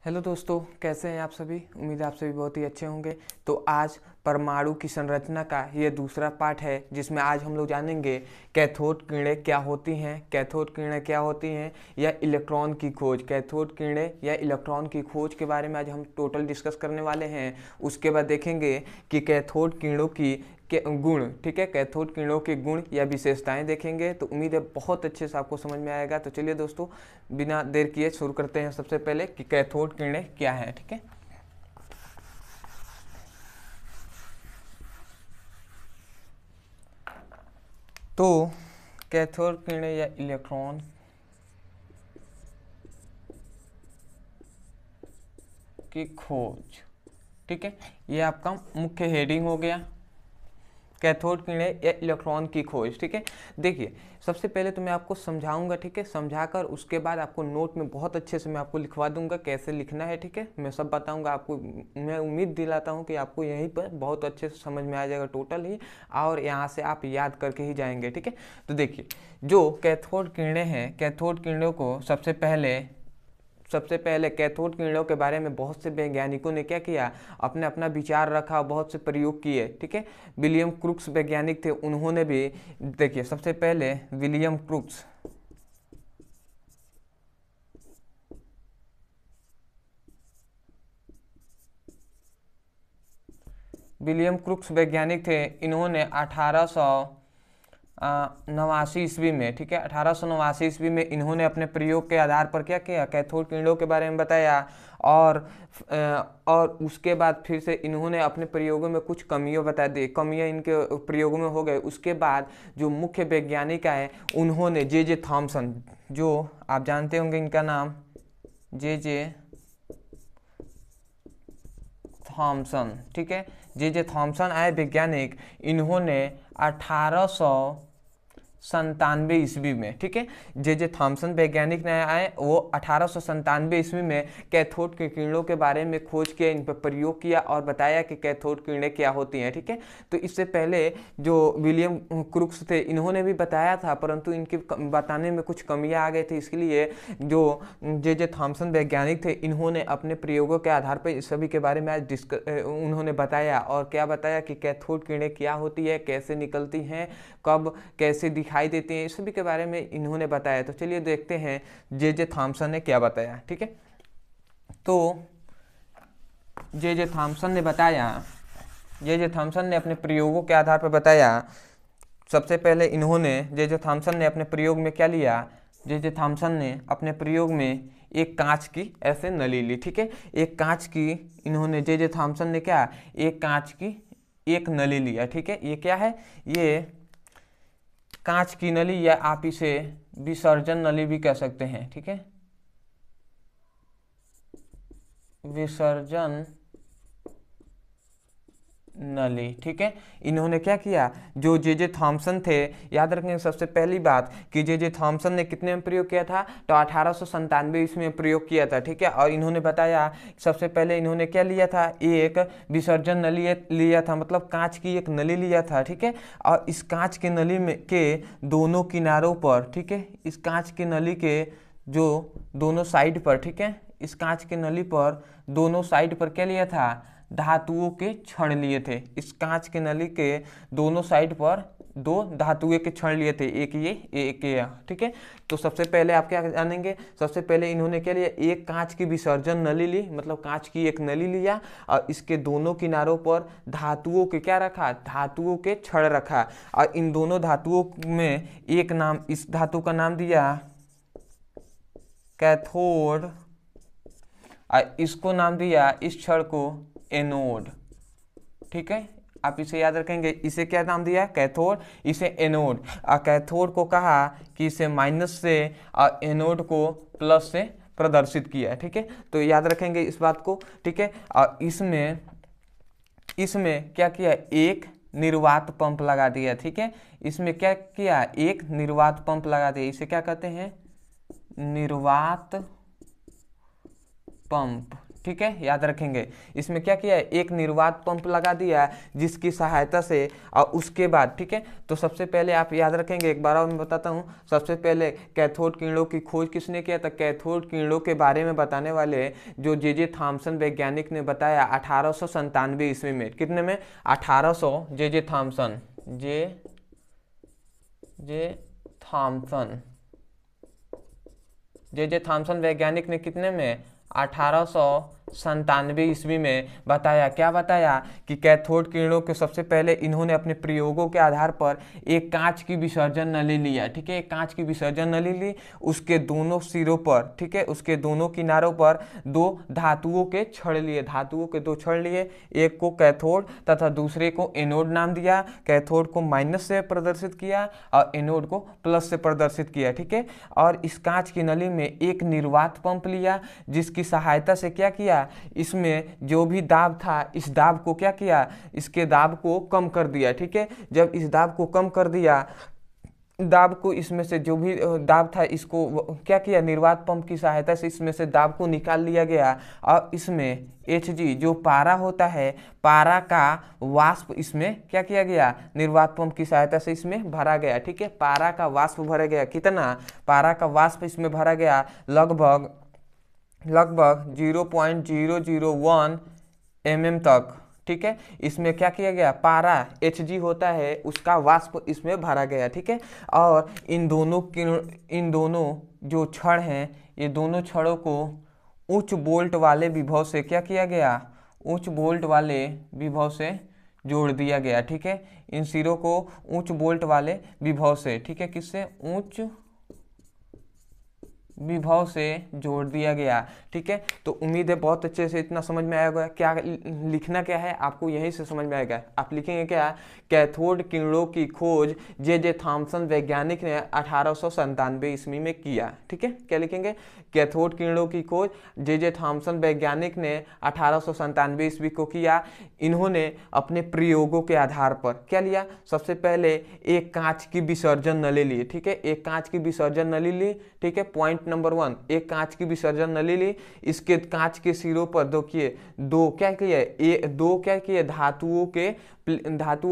Hello दोस्तों, कैसे हैं आप सभी। उम्मीद है आप सभी बहुत ही अच्छे होंगे। तो आज परमाणु की संरचना का ये दूसरा पार्ट है, जिसमें आज हम लोग जानेंगे कैथोड किरणें क्या होती हैं, कैथोड किरणें क्या होती हैं, या इलेक्ट्रॉन की खोज। कैथोड किरणें या इलेक्ट्रॉन की खोज के बारे में आज हम टोटल डिस्कस करने वाले हैं। उसके बाद देखेंगे कि कैथोड किरणों की के गुण, ठीक है, कैथोड किरणों के गुण या विशेषताएं देखेंगे। तो उम्मीद है बहुत अच्छे से आपको समझ में आएगा। तो चलिए दोस्तों, बिना देर किए शुरू करते हैं। सबसे पहले कि कैथोड किरणें क्या है, ठीक है। तो कैथोड किरणें या इलेक्ट्रॉन की खोज, ठीक है, ये आपका मुख्य हेडिंग हो गया, कैथोड किरणें या इलेक्ट्रॉन की खोज, ठीक है। देखिए, सबसे पहले तो मैं आपको समझाऊंगा, ठीक है, समझाकर उसके बाद आपको नोट में बहुत अच्छे से मैं आपको लिखवा दूंगा कैसे लिखना है, ठीक है। मैं सब बताऊंगा आपको। मैं उम्मीद दिलाता हूं कि आपको यहीं पर बहुत अच्छे से समझ में आ जाएगा टोटल ही, और यहाँ से आप याद करके ही जाएंगे, ठीक है। तो देखिए, जो कैथोड किरणें हैं, कैथोड किरणों को सबसे पहले कैथोड किरणों के बारे में बहुत से वैज्ञानिकों ने क्या किया, अपने अपना विचार रखा, बहुत से प्रयोग किए, ठीक है। विलियम क्रूक्स वैज्ञानिक थे, उन्होंने भी, देखिए, सबसे पहले विलियम क्रूक्स वैज्ञानिक थे। इन्होंने 1889 ईस्वी में, ठीक है, 1889 ईस्वी में इन्होंने अपने प्रयोग के आधार पर क्या किया, कैथोड किरणों के बारे में बताया। और और उसके बाद फिर से इन्होंने अपने प्रयोगों में कुछ कमियां बता दी, कमियां इनके प्रयोगों में हो गए। उसके बाद जो मुख्य वैज्ञानिक आए, उन्होंने जे जे थॉमसन, जो आप जानते होंगे इनका नाम, जे जे थॉमसन, ठीक है। जे जे थॉमसन आए वैज्ञानिक, इन्होंने 1897 ईस्वी में, ठीक है, जे जे थॉमसन वैज्ञानिक ने आए, वो 1897 ईस्वी में कैथोड की किरणों के बारे में खोज किया, इन पर प्रयोग किया और बताया कि कैथोड किरणें क्या होती हैं, ठीक है। तो इससे पहले जो विलियम क्रूक्स थे, इन्होंने भी बताया था, परंतु इनके बताने में कुछ कमियां आ गई थी। इसलिए जो जे जे थॉमसन वैज्ञानिक थे, इन्होंने अपने प्रयोगों के आधार पर इस सभी के बारे में आज उन्होंने बताया। और क्या बताया कि कैथोड किरणें क्या होती है, कैसे निकलती हैं, कब कैसे दिखाई देती हैं, इस सभी के बारे में इन्होंने बताया। तो चलिए देखते हैं जे जे थॉमसन ने क्या बताया, ठीक है। तो जे जे थॉमसन ने बताया, जे जे थॉमसन ने अपने प्रयोगों के आधार पर बताया। सबसे पहले इन्होंने, जे जे थॉमसन ने अपने प्रयोग में क्या लिया, जे जे थॉमसन ने अपने प्रयोग में एक कांच की ऐसे नली ली, ठीक है। एक कांच की इन्होंने, जे जे थॉमसन ने क्या, एक कांच की एक नली लिया, ठीक है। ये क्या है, ये कांच की नली, या आप इसे विसर्जन नली भी कह सकते हैं, ठीक है, विसर्जन नली, ठीक है। इन्होंने क्या किया, जो जे जे थॉमसन थे, याद रखेंगे सबसे पहली बात कि जे जे थॉमसन ने कितने में प्रयोग किया था, तो 1897 ईस्वी में प्रयोग किया था, ठीक है। और इन्होंने बताया, सबसे पहले इन्होंने क्या लिया था, एक विसर्जन नली लिया था, मतलब कांच की एक नली लिया था, ठीक है। और इस कांच के नली में के दोनों किनारों पर, ठीक है, इस कांच की नली के जो दोनों साइड पर, ठीक है, इस कांच के नली पर दोनों साइड पर क्या लिया था, धातुओं के क्षण लिए थे। इस कांच के नली के दोनों साइड पर दो धातुओं के क्षण लिए थे, एक ये एक ये, ठीक है। तो सबसे पहले आप क्या जानेंगे, सबसे पहले इन्होंने क्या लिया, एक कांच की विसर्जन नली ली, मतलब कांच की एक नली लिया, और इसके दोनों किनारों पर धातुओं के क्या रखा, धातुओं के क्षण रखा। और इन दोनों धातुओं में एक नाम, इस धातु का नाम दिया कैथोड, और इसको नाम दिया, इस क्षण को एनोड, ठीक है। आप इसे याद रखेंगे, इसे क्या नाम दिया, कैथोड, इसे एनोड। और कैथोड को कहा कि इसे माइनस से, और एनोड को प्लस से प्रदर्शित किया, ठीक है। तो याद रखेंगे इस बात को, ठीक है। और इसमें इसमें क्या किया, एक निर्वात पंप लगा दिया, ठीक है। इसमें क्या किया, एक निर्वात पंप लगा दिया, इसे क्या कहते हैं, निर्वात पंप, ठीक है, याद रखेंगे। इसमें क्या किया है, एक निर्वात पंप लगा दिया है जिसकी सहायता से, और उसके बाद, ठीक है, तो सबसे पहले आप याद रखेंगे, एक बार और मैं बताता हूँ। सबसे पहले कैथोड किरणों की खोज किसने किया था? कैथोड किरणों के बारे में बताने वाले जो जे थॉमसन वैज्ञानिक ने बताया 1897 ईस्वी में। कितने में? 1800। J Thomson, J Thomson, J Thomson वैज्ञानिक ने कितने में? 1897 ईस्वी में बताया। क्या बताया? कि कैथोड किरणों के सबसे पहले इन्होंने अपने प्रयोगों के आधार पर एक कांच की विसर्जन नली लिया, ठीक है, एक कांच की विसर्जन नली ली, उसके दोनों सिरों पर, ठीक है, उसके दोनों किनारों पर दो धातुओं के छड़ लिए, धातुओं के दो छड़ लिए, एक को कैथोड तथा दूसरे को एनोड नाम दिया। कैथोड को माइनस से प्रदर्शित किया और एनोड को प्लस से प्रदर्शित किया, ठीक है। और इस कांच की नली में एक निर्वात पंप लिया जिसकी सहायता से क्या किया, इसमें जो भी दाब था इस दाब को क्या किया, इसके दाब को कम कर दिया, ठीक है। जब इस दाब को कम कर दिया, दाब को इसमें से जो भी दाब था इसको क्या किया, निर्वात पंप की सहायता से इसमें से दाब को निकाल लिया गया और इसमें Hg जो पारा होता है, पारा का वाष्प इसमें क्या किया गया, निर्वात पंप की सहायता से इसमें भरा गया, ठीक है। पारा का वाष्प भरा गया, कितना? पारा का वाष्प इसमें भरा गया लगभग 0.001 mm तक, ठीक है। इसमें क्या किया गया, पारा Hg होता है उसका वाष्प इसमें भरा गया, ठीक है। और इन दोनों जो छड़ हैं, ये दोनों छड़ों को उच्च वोल्ट वाले विभव से क्या किया गया, उच्च वोल्ट वाले विभव से जोड़ दिया गया, ठीक है। इन सिरों को उच्च वोल्ट वाले विभव से, ठीक है, किससे? उच्च विभव से जोड़ दिया गया, ठीक है। तो उम्मीद है बहुत अच्छे से इतना समझ में आएगा। क्या लिखना क्या है आपको, यहीं से समझ में आएगा। आप लिखेंगे क्या? कैथोड किरणों की खोज जे थॉमसन वैज्ञानिक ने 1897 ईस्वी में किया, ठीक है। क्या लिखेंगे? कैथोड किरणों की खोज जे थॉमसन वैज्ञानिक ने 1897 ईस्वी को किया। इन्होंने अपने प्रयोगों के आधार पर क्या लिया? सबसे पहले एक कांच की विसर्जन नली ली, ठीक है, एक कांच की विसर्जन नली ली, ठीक है। पॉइंट नंबर 1, एक कांच की विसर्जन नली ली, इसके कांच के सिरों पर दो क्या किए, धातुओं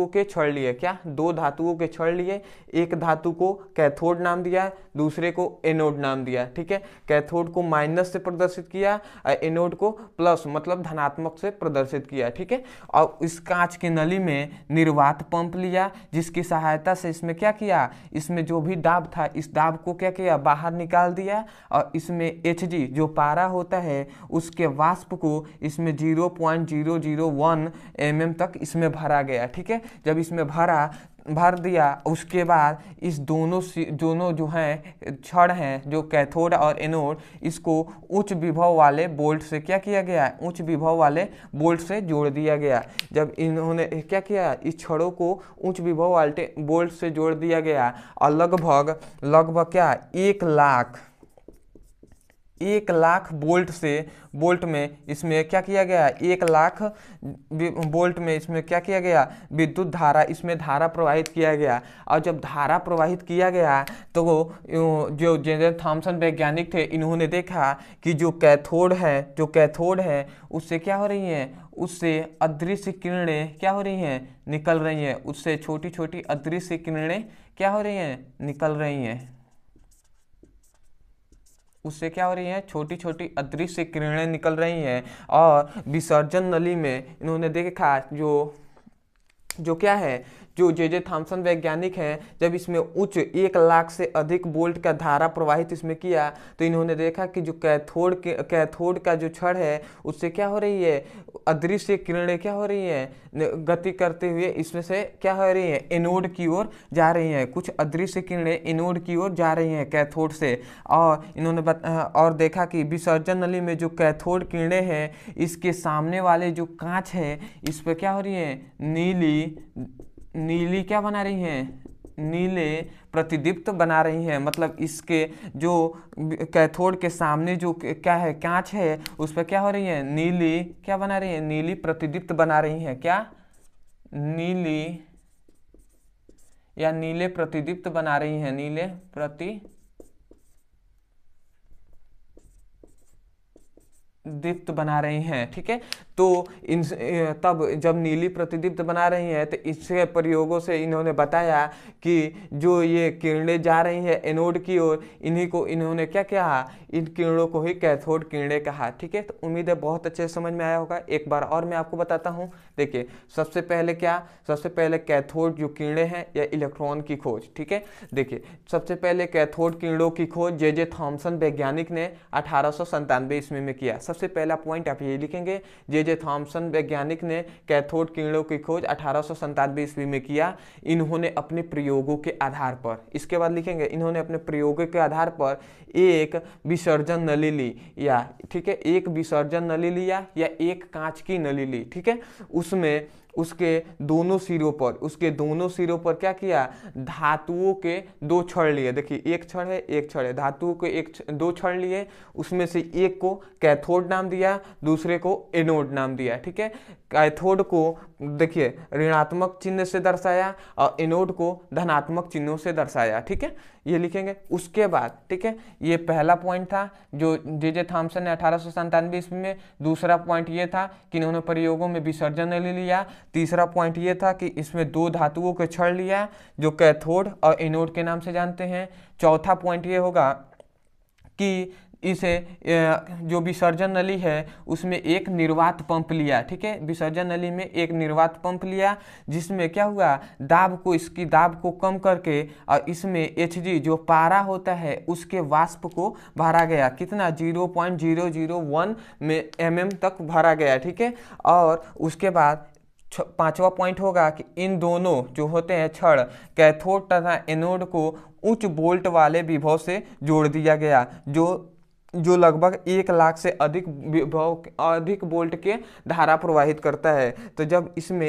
के छड़ लिए, क्या? दो धातुओं के छड़ लिए, एक धातु को कैथोड नाम दिया, दूसरे को एनोड नाम दिया, ठीक है। कैथोड को माइनस से प्रदर्शित किया, एनोड को प्लस मतलब धनात्मक से प्रदर्शित किया, ठीक है। और इस कांच की नली में निर्वात पंप लिया जिसकी सहायता से इसमें क्या किया, इसमें जो भी दाब था इस दाब को क्या किया, बाहर निकाल दिया और इसमें Hg जो पारा होता है उसके वाष्प को इसमें 0.001 mm तक इसमें भरा गया, ठीक है। जब इसमें भर दिया उसके बाद इस दोनों जो हैं छड़ हैं, जो कैथोड और एनोड, इसको उच्च विभव वाले बोल्ट से क्या किया गया, उच्च विभव वाले बोल्ट से जोड़ दिया गया। जब इन्होंने क्या किया, इस छड़ों को उच्च विभव वाले बोल्ट से जोड़ दिया गया और लगभग क्या, 1 लाख बोल्ट में इसमें क्या किया गया, 1 लाख बोल्ट में इसमें क्या किया गया, विद्युत धारा, इसमें धारा प्रवाहित किया गया। और जब धारा प्रवाहित किया गया तो जो जे थॉमसन वैज्ञानिक थे, इन्होंने देखा कि जो कैथोड है उससे क्या हो रही हैं, उससे अदृश्य किरणें क्या हो रही हैं, निकल रही हैं, उससे छोटी छोटी अदृश्य किरणें क्या हो रही हैं, निकल रही हैं, उससे क्या हो रही है, छोटी छोटी अदृश्य किरणें निकल रही हैं। और विसर्जन नली में इन्होंने देखा जो क्या है, जो जे थॉमसन वैज्ञानिक हैं, जब इसमें उच्च 1 लाख से अधिक वोल्ट का धारा प्रवाहित इसमें किया तो इन्होंने देखा कि जो कैथोड का जो छड़ है उससे क्या हो रही है, अदृश्य किरणें क्या हो रही हैं, गति करते हुए इसमें से क्या हो रही हैं, एनोड की ओर जा रही हैं। कुछ अदृश्य किरणें एनोड की ओर जा रही हैं कैथोड से। और इन्होंने और देखा कि विसर्जन नली में जो कैथोड किरणें हैं इसके सामने वाले जो कांच है इस पर क्या हो रही है, नीली क्या बना रही हैं, नीले प्रतिदीप्त बना रही हैं। मतलब इसके जो कैथोड के सामने जो क्या है, कांच है, उस पर क्या हो रही है, नीली क्या बना रही है, नीली प्रतिदीप्त बना रही हैं, क्या, नीली या नीले प्रतिदीप्त बना रही हैं, प्रतिदीप्त बना रही हैं, ठीक है। तो इन तब जब नीली प्रतिदीप्त बना रही हैं तो इसके प्रयोगों से इन्होंने बताया कि जो ये किरणें जा रही हैं एनोड की ओर, इन्हीं को इन्होंने क्या कहा, इन किरणों को ही कैथोड किरणें कहा, ठीक है। तो उम्मीद है बहुत अच्छे से समझ में आया होगा। एक बार और मैं आपको बताता हूँ। देखिए सबसे पहले कैथोड जो किरणें हैं या इलेक्ट्रॉन की खोज, ठीक है। देखिए सबसे पहले कैथोड किरणों की खोज जे थॉमसन वैज्ञानिक ने 1897 ईस्वी में किया। सबसे पहला पॉइंट आप ये लिखेंगे, जे थॉमसन वैज्ञानिक ने कैथोड किरणों की खोज 1897 ईस्वी में किया। इन्होंने अपने प्रयोगों के आधार पर, इसके बाद लिखेंगे इन्होंने अपने प्रयोगों के आधार पर एक विसर्जन नली ली, या ठीक है, एक विसर्जन नली लिया या एक कांच की नली ली, ठीक है। उसमें उसके दोनों सिरों पर क्या किया, धातुओं के दो छड़ लिए। देखिए एक छड़ है, धातुओं के दो छड़ लिए। उसमें से एक को कैथोड नाम दिया, दूसरे को एनोड नाम दिया, ठीक है। कैथोड को देखिए ऋणात्मक चिन्ह से दर्शाया और एनोड को धनात्मक चिन्हों से दर्शाया, ठीक है। ये लिखेंगे। उसके बाद ठीक है, ये पहला पॉइंट था जो जे थॉमसन ने 1897 ईस्वी में। दूसरा पॉइंट ये था कि इन्होंने प्रयोगों में विसर्जन ले लिया। तीसरा पॉइंट ये था कि इसमें दो धातुओं के छड़ लिया जो कैथोड और एनोड के नाम से जानते हैं। चौथा पॉइंट ये होगा कि इसे जो विसर्जन नली है उसमें एक निर्वात पंप लिया, ठीक है। विसर्जन नली में एक निर्वात पंप लिया जिसमें क्या हुआ, इसकी दाब को कम करके और इसमें Hg जो पारा होता है उसके वाष्प को भरा गया। कितना, 0.001 में mm तक भरा गया, ठीक है। और उसके बाद पांचवा पॉइंट होगा कि इन दोनों जो होते हैं छड़, कैथोड तथा एनोड को उच्च वोल्ट वाले विभव से जोड़ दिया गया, जो लगभग 1 लाख से अधिक वोल्ट के धारा प्रवाहित करता है। तो जब इसमें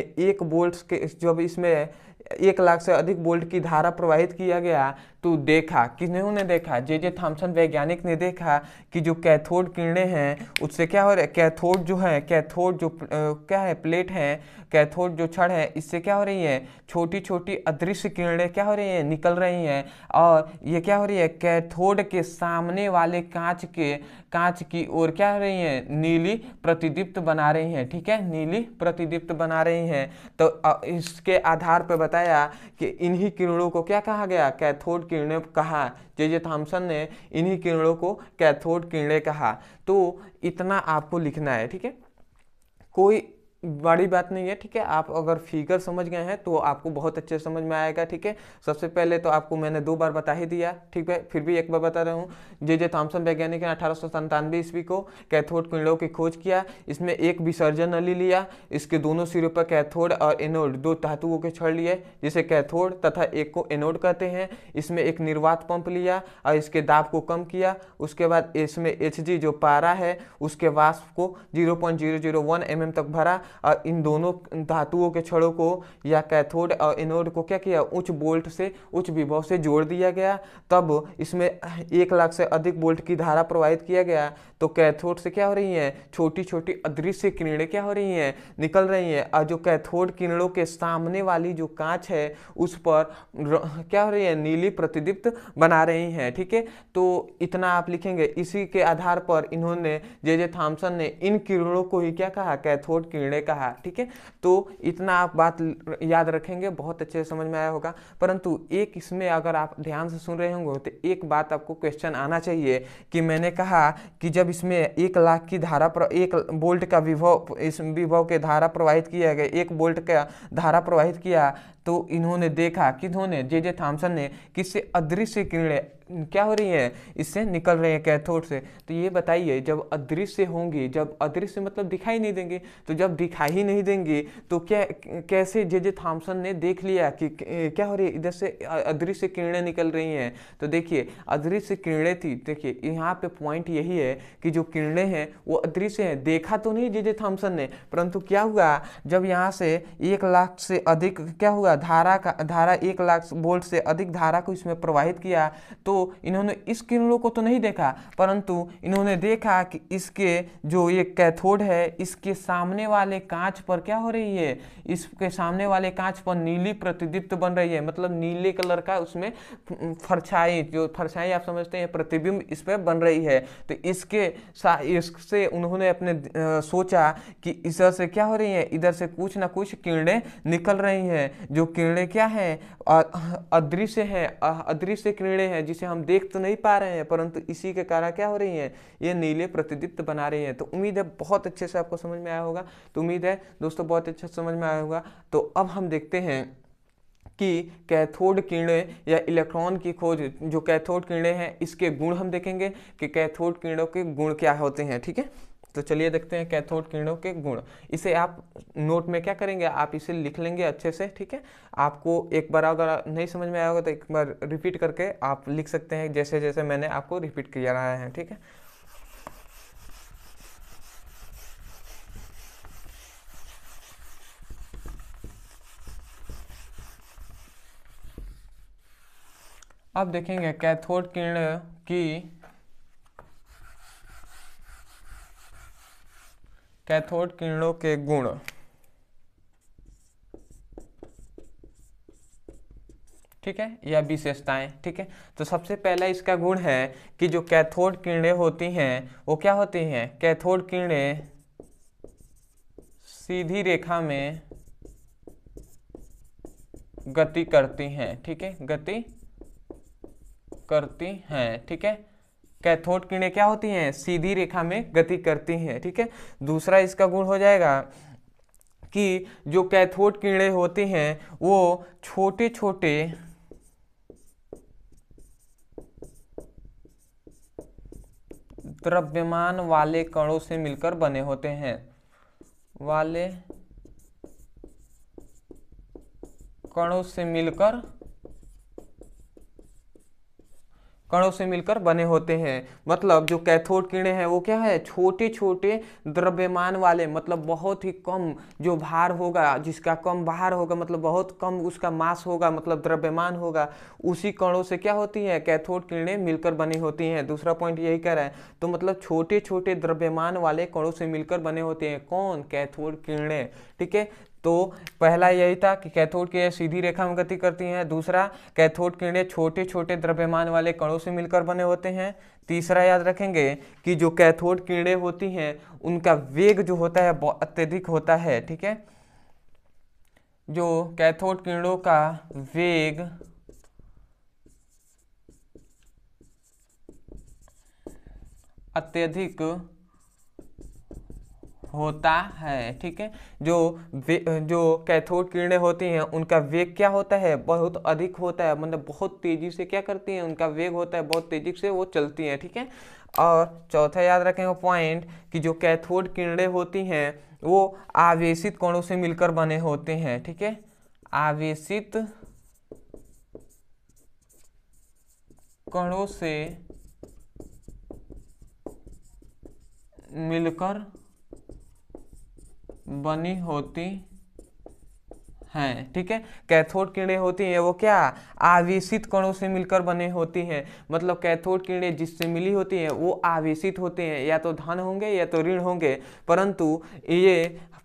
1 लाख से अधिक वोल्ट की धारा प्रवाहित किया गया तो देखा, किन्होंने देखा, जे थॉमसन वैज्ञानिक ने देखा कि जो कैथोड किरणें हैं उससे क्या हो रहा है, कैथोड जो क्या है, प्लेट है, कैथोड जो छड़ है, इससे क्या हो रही है, छोटी छोटी अदृश्य किरणें क्या हो रही हैं, निकल रही हैं। और ये क्या हो रही है, कैथोड के सामने वाले कांच की ओर क्या हो रही हैं, नीली प्रतिदीप्त बना रही हैं, ठीक है, नीली प्रतिदीप्त बना रही हैं। तो इसके आधार पर बताया कि इन्हीं किरणों को क्या कहा गया, कैथोड किरणें कहा। जे थॉमसन ने इन्हीं किरणों को कैथोड किरणें कहा। तो इतना आपको लिखना है, ठीक है, कोई बड़ी बात नहीं है, ठीक है। आप अगर फिगर समझ गए हैं तो आपको बहुत अच्छे समझ में आएगा, ठीक है। सबसे पहले तो आपको मैंने 2 बार बता ही दिया, ठीक है, फिर भी एक बार बता रहा हूँ। जे थॉमसन वैज्ञानिक ने 1897 ईस्वी को कैथोड किरणों की खोज किया। इसमें एक विसर्जन नली लिया, इसके दोनों सिरों पर कैथोड और एनोड दो धातुओं के छड़ लिए जिसे कैथोड तथा एक को एनोड कहते हैं। इसमें एक निर्वात पंप लिया और इसके दाब को कम किया। उसके बाद इसमें Hg जो पारा है उसके वाष्प को 0.001 mm तक भरा और इन दोनों धातुओं के छड़ों को या कैथोड और एनोड को क्या किया, उच्च विभव से जोड़ दिया गया। तब इसमें 1 लाख से अधिक वोल्ट की धारा प्रवाहित किया गया। तो कैथोड से क्या हो रही है, छोटी छोटी अदृश्य किरणें क्या हो रही हैं, निकल रही हैं। और जो कैथोड किरणों के सामने वाली जो कांच है उस पर क्या हो रही है, नीली प्रतिदीप्त बना रही हैं, ठीक है। तो इतना आप लिखेंगे। इसी के आधार पर इन्होंने जे थॉमसन ने इन किरणों को ही क्या कहा, कैथोड किरणें कहा, ठीक है। तो इतना आप बात याद रखेंगे, बहुत अच्छे से समझ में आया होगा। परंतु एक इसमें अगर आप ध्यान से सुन रहे होंगे तो एक बात आपको क्वेश्चन आना चाहिए कि मैंने कहा कि जब इसमें 1 लाख की धारा पर 1 वोल्ट का विभव, इस विभव के धारा प्रवाहित किया गया, 1 वोल्ट का धारा प्रवाहित किया, तो इन्होंने देखा, किन्होंने, जे थॉमसन ने, किससे, अदृश्य किरणें क्या हो रही है, इससे निकल रही है कैथोड से। तो ये बताइए, जब अदृश्य होंगी, जब अदृश्य मतलब दिखाई नहीं देंगे, तो जब दिखाई नहीं देंगे तो क्या कैसे जे थॉमसन ने देख लिया कि क्या हो रही है, इधर से अदृश्य किरणें निकल रही हैं। तो देखिए अदृश्य किरणें थी, देखिए यहाँ पे पॉइंट यही है कि जो किरणें हैं वो अदृश्य हैं। देखा तो नहीं जे थॉमसन ने, परंतु क्या हुआ, जब यहाँ से 1 लाख से अधिक क्या हुआ, धारा 1 लाख वोल्ट से अधिक धारा को इसमें प्रवाहित किया, तो इन्होंने इस किरणों को तो नहीं देखा, परंतु इन्होंने देखा कि इसके जो ये कैथोड है इसके सामने वाले कांच पर क्या हो रही है, इसके सामने वाले कांच पर नीली प्रतिदीप्त बन रही है, मतलब नीले कलर का उसमें परछाई, जो परछाई आप समझते हैं प्रतिबिंब इस पर बन रही है। तो इससे उन्होंने अपने सोचा कि इधर से क्या हो रही है, इधर से कुछ ना कुछ किरणें निकल रही हैं, जो किरणें क्या है, अदृश्य है, अदृश्य किरणें हैं जिसे हम देख तो नहीं पा रहे हैं, परंतु इसी के कारण क्या हो रही हैं, ये नीले प्रतिदीप्त बना रही हैं। तो उम्मीद है बहुत अच्छे से आपको समझ में आया होगा। तो उम्मीद है दोस्तों बहुत अच्छे से समझ में आया होगा। तो अब हम देखते हैं कि कैथोड किरणें या इलेक्ट्रॉन की खोज, जो कैथोड किरणें हैं इसके गुण हम देखेंगे कि कैथोड किरणों के गुण क्या होते हैं। ठीक है, तो चलिए देखते हैं कैथोड किरणों के गुण। इसे आप नोट में क्या करेंगे, आप इसे लिख लेंगे अच्छे से। ठीक है, आपको एक बार अगर नहीं समझ में आया होगा तो एक बार रिपीट करके आप लिख सकते हैं, जैसे जैसे मैंने आपको रिपीट किया रहा है। ठीक है, अब देखेंगे कैथोड किरण की कैथोड किरणों के गुण। ठीक है, या विशेषताएं। ठीक है, तो सबसे पहला इसका गुण है कि जो कैथोड किरणें होती हैं वो क्या होती हैं, कैथोड किरणें सीधी रेखा में गति करती हैं। ठीक है, गति करती हैं। ठीक है, कैथोड किरणें क्या होती हैं, सीधी रेखा में गति करती हैं। ठीक है, दूसरा इसका गुण हो जाएगा कि जो कैथोड किरणें होती हैं वो छोटे छोटे द्रव्यमान वाले कणों से मिलकर बने होते हैं, वाले कणों से मिलकर बने होते हैं। मतलब जो कैथोड किरणें हैं वो क्या है, छोटे छोटे द्रव्यमान वाले, मतलब बहुत ही कम जो भार होगा, जिसका कम भार होगा, मतलब बहुत कम उसका मास होगा, मतलब द्रव्यमान होगा, उसी कणों से क्या होती है, कैथोड किरणें मिलकर बनी होती हैं। दूसरा पॉइंट यही कह रहा है। तो मतलब छोटे छोटे द्रव्यमान वाले कणों से मिलकर बने होते हैं कौन, कैथोड किरणें। ठीक है, तो पहला यही था कि कैथोड किरणें सीधी रेखा में गति करती हैं। दूसरा, कैथोड किरणें छोटे छोटे द्रव्यमान वाले कणों से मिलकर बने होते हैं। तीसरा याद रखेंगे कि जो कैथोड किरणें होती हैं उनका वेग जो होता है बहुत अत्यधिक होता है। ठीक है, जो कैथोड किरणों का वेग अत्यधिक होता है। ठीक है, जो कैथोड किरणें होती हैं उनका वेग क्या होता है, बहुत अधिक होता है, मतलब बहुत तेजी से क्या करती हैं, उनका वेग होता है, बहुत तेजी से वो चलती हैं। ठीक है, और चौथा याद रखेंगे पॉइंट कि जो कैथोड किरणें होती हैं वो आवेशित कणों से मिलकर बने होते हैं। ठीक है, आवेशित कणों से मिलकर बनी होती हैं। ठीक है, कैथोड किरणें होती हैं वो क्या, आवेशित कणों से मिलकर बने होती हैं। मतलब कैथोड किरणें जिससे मिली होती हैं वो आवेशित होते हैं, या तो धन होंगे या तो ऋण होंगे,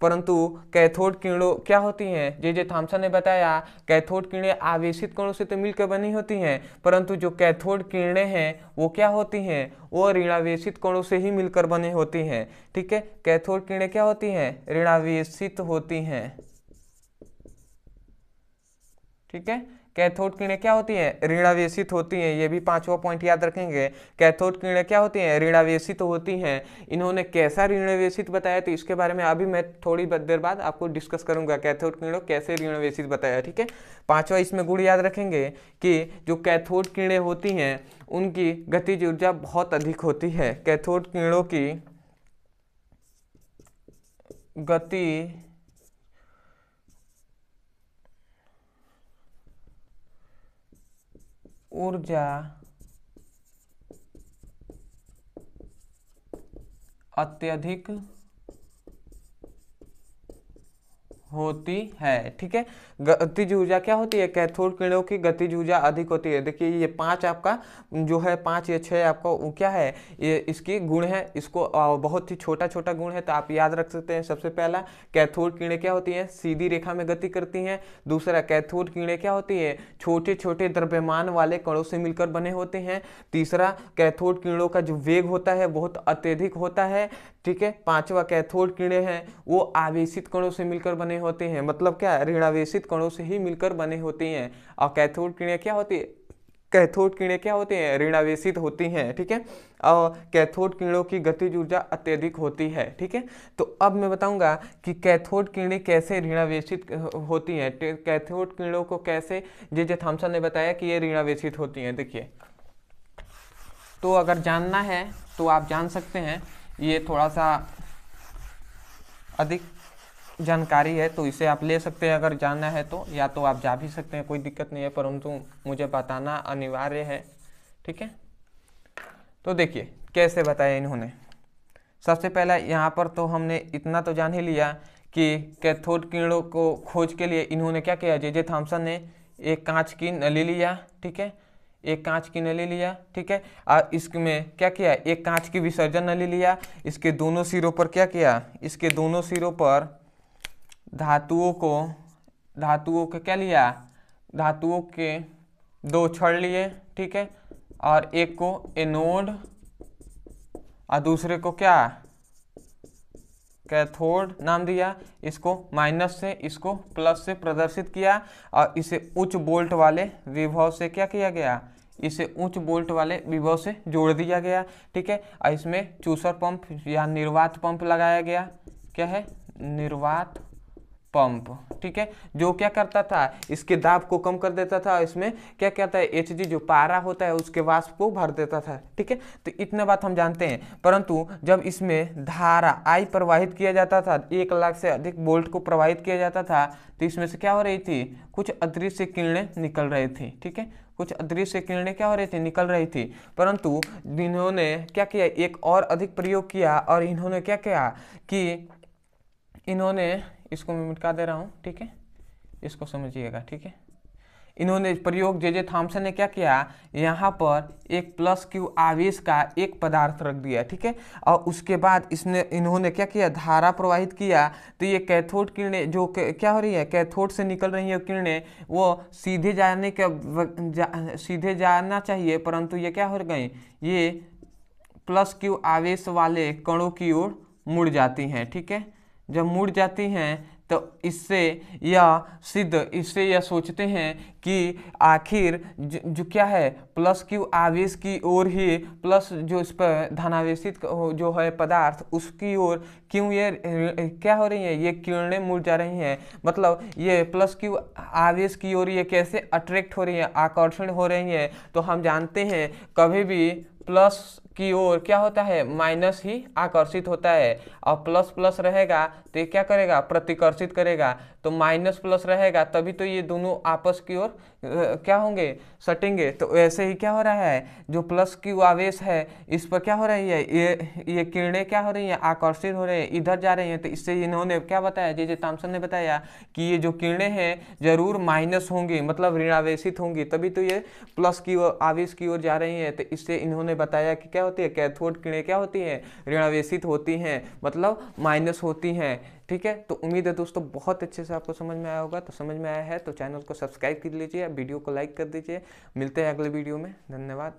परंतु कैथोड किरणों क्या होती हैं, जे थॉमसन ने बताया, कैथोड किरणें आवेशित कणों से तो मिलकर बनी होती हैं, परंतु जो कैथोड किरणें हैं वो क्या होती हैं, वो ऋणावेशित कणों से ही मिलकर बनी होती हैं। ठीक है, कैथोड किरणें क्या होती हैं, ऋणावेशित होती हैं। ठीक है, कैथोड किरणें क्या होती हैं, ऋणावेशित होती हैं। ये भी पांचवा पॉइंट याद रखेंगे, कैथोड किरणें क्या होती हैं, ऋणावेशित होती हैं। इन्होंने कैसा ऋणावेशित बताया, तो इसके बारे में अभी मैं थोड़ी देर बाद आपको डिस्कस करूंगा, कैथोड किरणों कैसे ऋणावेशित बताया। ठीक है, पांचवा इसमें गुण याद रखेंगे कि जो कैथोड किरणें होती हैं उनकी गतिज ऊर्जा बहुत अधिक होती है। कैथोड किरणों की गति ऊर्जा अत्यधिक होती है। ठीक है, गतिज ऊर्जा क्या होती है, कैथोड किरणों की गतिज ऊर्जा अधिक होती है। देखिए ये 5 आपका जो है, 5 या 6 आपका वो क्या है, ये इसकी गुण है, इसको बहुत ही छोटा छोटा गुण है तो आप याद रख सकते हैं। सबसे पहला, कैथोड किरणें क्या होती हैं, सीधी रेखा में गति करती हैं। दूसरा, कैथोड किरणें क्या होती है, छोटे छोटे द्रव्यमान वाले कणों से मिलकर बने होते हैं। तीसरा, कैथोड किरणों का जो वेग होता है बहुत अत्यधिक होता है। ठीक है, पांचवा, कैथोड किरणें हैं वो आवेशित कणों से मिलकर बने होते हैं, मतलब क्या, ऋणावेशित कणों से ही मिलकर बने होती हैं। और कैथोड किरणें क्या होती है, कैथोड किरणें क्या होती हैं, ऋणावेशित होती हैं। ठीक है, और कैथोड किरणों की गतिज ऊर्जा अत्यधिक होती है। ठीक है, तो अब मैं बताऊंगा कि कैथोड किरणें कैसे ऋणावेशित होती हैं। कैथोड किरणों को कैसे जे थॉमसन ने बताया कि ये ऋणावेशित होती हैं। देखिए, तो अगर जानना है तो आप जान सकते हैं, ये थोड़ा सा अधिक जानकारी है तो इसे आप ले सकते हैं अगर जानना है तो, या तो आप जा भी सकते हैं, कोई दिक्कत नहीं है, परंतु मुझे बताना अनिवार्य है। ठीक है, तो देखिए कैसे बताया इन्होंने। सबसे पहला यहाँ पर तो हमने इतना तो जान ही लिया कि कैथोड किरणों को खोज के लिए इन्होंने क्या किया, जे थॉमसन ने एक कांच की नली लिया। ठीक है, एक कांच की नली लिया। ठीक है, और इसमें क्या किया, एक कांच की विसर्जन नली लिया। इसके दोनों सिरों पर क्या किया, इसके दोनों सिरों पर धातुओं के क्या लिया, धातुओं के 2 छड़ लिए। ठीक है, और एक को एनोड और दूसरे को क्या, कैथोड नाम दिया। इसको माइनस से, इसको प्लस से प्रदर्शित किया और इसे उच्च वोल्ट वाले विभव से क्या किया गया, इसे उच्च वोल्ट वाले विभव से जोड़ दिया गया। ठीक है, और इसमें चूसर पंप या निर्वात पंप लगाया गया। क्या है, निर्वात पंप। ठीक है, जो क्या करता था, इसके दाब को कम कर देता था, इसमें क्या कहता है, Hg जो पारा होता है उसके वाष्प को भर देता था। ठीक है, तो इतना बात हम जानते हैं। परंतु जब इसमें धारा I प्रवाहित किया जाता था, 1 लाख से अधिक वोल्ट को प्रवाहित किया जाता था, तो इसमें से क्या हो रही थी, कुछ अदृश्य किरणें निकल रही थी। ठीक है, कुछ अदृश्य किरणें क्या हो रही थी, निकल रही थी। परंतु इन्होंने क्या किया, एक और अधिक प्रयोग किया और इन्होंने क्या किया कि इन्होंने, इसको मैं मिटा दे रहा हूँ। ठीक है, इसको समझिएगा। ठीक है, इन्होंने प्रयोग जे थॉमसन ने क्या किया, यहाँ पर एक प्लस क्यू आवेश का एक पदार्थ रख दिया। ठीक है, और उसके बाद इन्होंने क्या किया, धारा प्रवाहित किया। तो ये कैथोड किरणें जो क्या हो रही है, कैथोड से निकल रही है किरणें, वो सीधे जाना चाहिए, परंतु ये क्या हो गई, ये प्लस क्यू आवेश वाले कणों की ओर मुड़ जाती हैं। ठीक है, जब मुड़ जाती हैं तो इससे यह सोचते हैं कि आखिर जो क्या है, प्लस क्यू आवेश की ओर ही, प्लस जो इस पर धनावेशित जो है पदार्थ उसकी ओर क्यों ये क्या हो रही है, ये किरणें मुड़ जा रही हैं। मतलब ये प्लस क्यू आवेश की ओर ये कैसे अट्रैक्ट हो रही है, आकर्षण हो रही है। तो हम जानते हैं कभी भी प्लस की ओर क्या होता है, माइनस ही आकर्षित होता है, और प्लस प्लस रहेगा तो ये क्या करेगा, प्रतिकर्षित करेगा। तो माइनस प्लस रहेगा तभी तो ये दोनों आपस की ओर क्या होंगे, सटेंगे। तो ऐसे ही क्या हो रहा है, जो प्लस की आवेश है इस पर क्या हो रही है, ये किरणें क्या हो रही हैं, आकर्षित हो रही हैं, इधर जा रही हैं। तो इससे इन्होंने क्या बताया, जे थॉमसन ने बताया कि ये जो किरणें हैं जरूर माइनस होंगी, मतलब ऋणावेशित होंगी, तभी तो ये प्लस की ओर, आवेश की ओर जा रही हैं। तो इससे इन्होंने बताया कि क्या होती है, कैथोड किरणें क्या होती हैं, ऋणावेशित होती हैं, मतलब माइनस होती हैं। ठीक है, तो उम्मीद है दोस्तों बहुत अच्छे से आपको समझ में आया होगा। तो समझ में आया है तो चैनल को सब्सक्राइब कर लीजिए, वीडियो को लाइक कर दीजिए। मिलते हैं अगले वीडियो में, धन्यवाद।